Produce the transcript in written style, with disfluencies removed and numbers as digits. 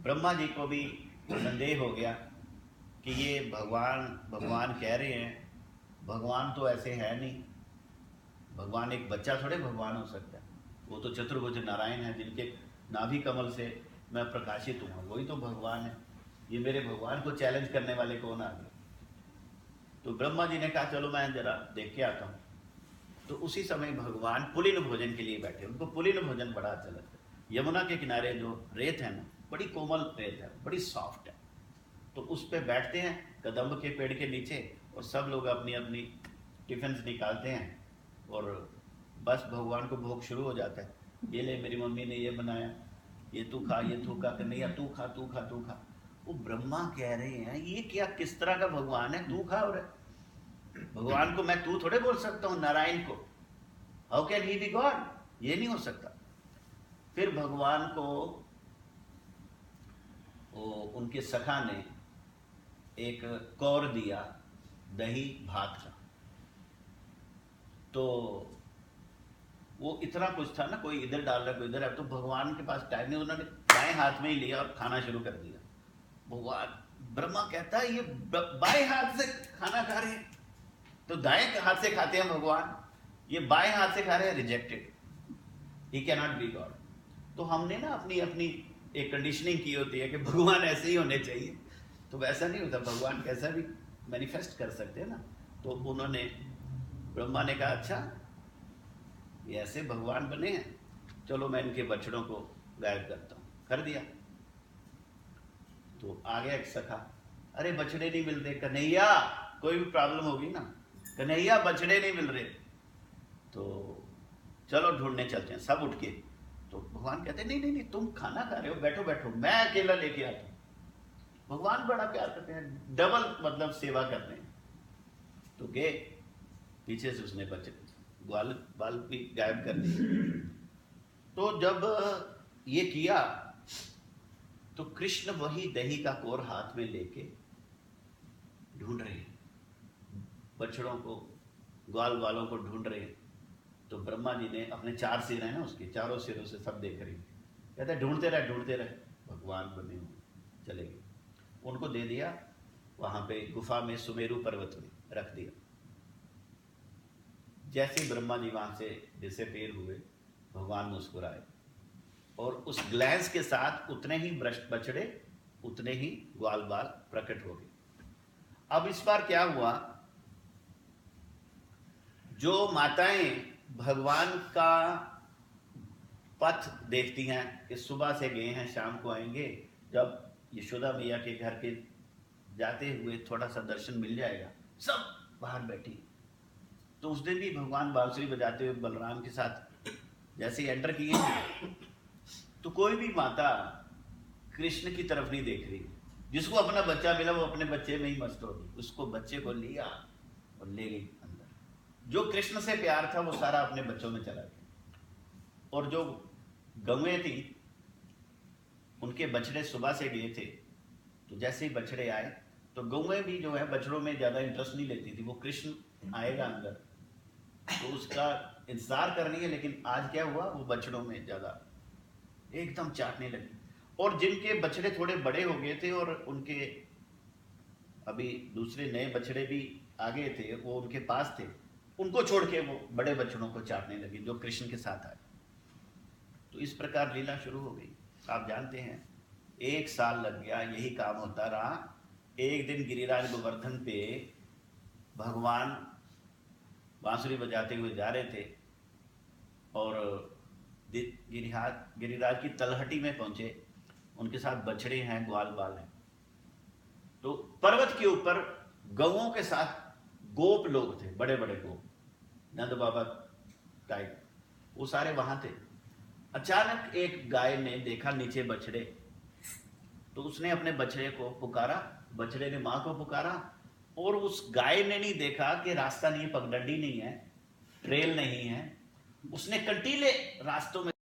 ब्रह्मा जी को भी संदेह हो गया कि ये भगवान कह रहे हैं, भगवान तो ऐसे है नहीं, भगवान एक बच्चा थोड़े भगवान हो सकता है, वो तो चतुर्भुज नारायण है जिनके नाभि कमल से मैं प्रकाशित हूँ, वही तो भगवान है। ये मेरे भगवान को चैलेंज करने वाले कौन आ गए? तो ब्रह्मा जी ने कहा चलो मैं जरा देख के आता हूँ। तो उसी समय भगवान पुलिन भोजन के लिए बैठे, उनको पुलिन भोजन बड़ा अच्छा लगता है। यमुना के किनारे जो रेत है ना, बड़ी कोमल रेत है, बड़ी सॉफ्ट है, तो उस पर बैठते हैं कदम्ब के पेड़ के नीचे, और सब लोग अपनी अपनी टिफिन निकालते हैं और बस भगवान को भोग शुरू हो जाता है। ये ले मेरी मम्मी ने ये बनाया, ये तू खा, ये तू खा, कन्हैया तू खा तू खा तू खा। वो ब्रह्मा कह रहे हैं ये क्या, किस तरह का भगवान है, तू खा। और भगवान को मैं तू थोड़े बोल सकता हूँ, नारायण को, how can he be God, ये नहीं हो सकता। फिर भगवान को उनके सखा ने एक कौर दिया दही भात का, तो वो इतना कुछ था ना, कोई इधर डाल रहा कोई इधर है, तो भगवान के पास टाइम नहीं, उन्होंने दाएं हाथ में ही लिया और खाना शुरू कर दिया। भगवान ब्रह्मा कहता है ये बाएं हाथ से खाना खा रहे हैं, तो दाएं हाथ से खाते हैं भगवान, ये बाएं हाथ से खा रहे हैं, rejected, he can not be God. तो हमने ना अपनी अपनी एक कंडीशनिंग की होती है कि भगवान ऐसे ही होने चाहिए, तो वैसा नहीं होता, भगवान कैसा भी मैनिफेस्ट कर सकते हैं ना। तो उन्होंने, ब्रह्मा ने कहा अच्छा ये ऐसे भगवान बने हैं, चलो मैं इनके बछड़ों को गायब करता हूँ, कर दिया। तो आ गया एक सखा, अरे बछड़े नहीं मिल रहे कन्हैया, कोई भी प्रॉब्लम होगी ना, कन्हैया बछड़े नहीं मिल रहे, तो चलो ढूंढने चलते हैं। सब उठ के, तो भगवान कहते नहीं नहीं नहीं तुम खाना खा रहे हो, बैठो बैठो मैं अकेला लेके आता हूँ। भगवान बड़ा प्यार करते हैं, डबल मतलब सेवा करते हैं। तो गए, पीछे से उसने बच्चे ग्वाल बाल भी गायब कर दिए। तो जब ये किया तो कृष्ण वही दही का कोर हाथ में लेके ढूंढ रहे हैं, बछड़ों को, ग्वाल वालों को ढूंढ रहे हैं। तो ब्रह्मा जी ने अपने 4 सिर हैं ना, उसके चारों सिरों से सब देख रहे हैं, कहते हैं ढूंढते रहे, भगवान बने हुए चले गए। उनको दे दिया वहां पे गुफा में, सुमेरु पर्वत में रख दिया। जैसे ब्रह्मा जी वहां से डिसअपीयर हुए, भगवान मुस्कुराए और उस ग्लैंस के साथ उतने ही बछड़े, उतने ही ग्वाल बाल प्रकट हो गए। अब इस बार क्या हुआ, जो माताएं भगवान का पथ देखती हैं कि सुबह से गए हैं शाम को आएंगे, जब यशोदा मैया के घर के जाते हुए थोड़ा सा दर्शन मिल जाएगा, सब बाहर बैठी। तो उस दिन भी भगवान बांसुरी बजाते हुए बलराम के साथ जैसे ही एंटर किए, तो कोई भी माता कृष्ण की तरफ नहीं देख रही। जिसको अपना बच्चा मिला वो अपने बच्चे में ही मस्त हो गई, उसको बच्चे को लिया और ले गई अंदर। जो कृष्ण से प्यार था वो सारा अपने बच्चों में चला गया। और जो गौएं थी उनके बछड़े सुबह से गए थे, तो जैसे ही बछड़े आए तो गौएं भी जो है बछड़ों में ज्यादा इंटरेस्ट नहीं लेती थी, वो कृष्ण आएगा अंदर तो उसका इंतजार कर रही है। लेकिन आज क्या हुआ, वो बछड़ों में ज्यादा एकदम चाटने लगी। और जिनके बछड़े थोड़े बड़े हो गए थे और उनके अभी दूसरे नए बछड़े भी आ गए थे, वो उनके पास थे, उनको छोड़ के वो बड़े बछड़ों को चाटने लगी जो कृष्ण के साथ आए। तो इस प्रकार लीला शुरू हो गई। आप जानते हैं 1 साल लग गया, यही काम होता रहा। एक दिन गिरिराज गोवर्धन पे भगवान बांसुरी बजाते हुए जा रहे थे और गिरिराज की तलहटी में पहुंचे, उनके साथ बछड़े हैं, ग्वाल बाल हैं। तो पर्वत के ऊपर गौओं के साथ गोप लोग थे, बड़े बड़े गोप, नंद बाबा टाइप, वो सारे वहां थे। अचानक एक गाय ने देखा नीचे बछड़े, तो उसने अपने बछड़े को पुकारा, बछड़े ने मां को पुकारा, और उस गाय ने नहीं देखा कि रास्ता नहीं, पगडंडी नहीं है, ट्रेल नहीं है, उसने कंटीले रास्तों में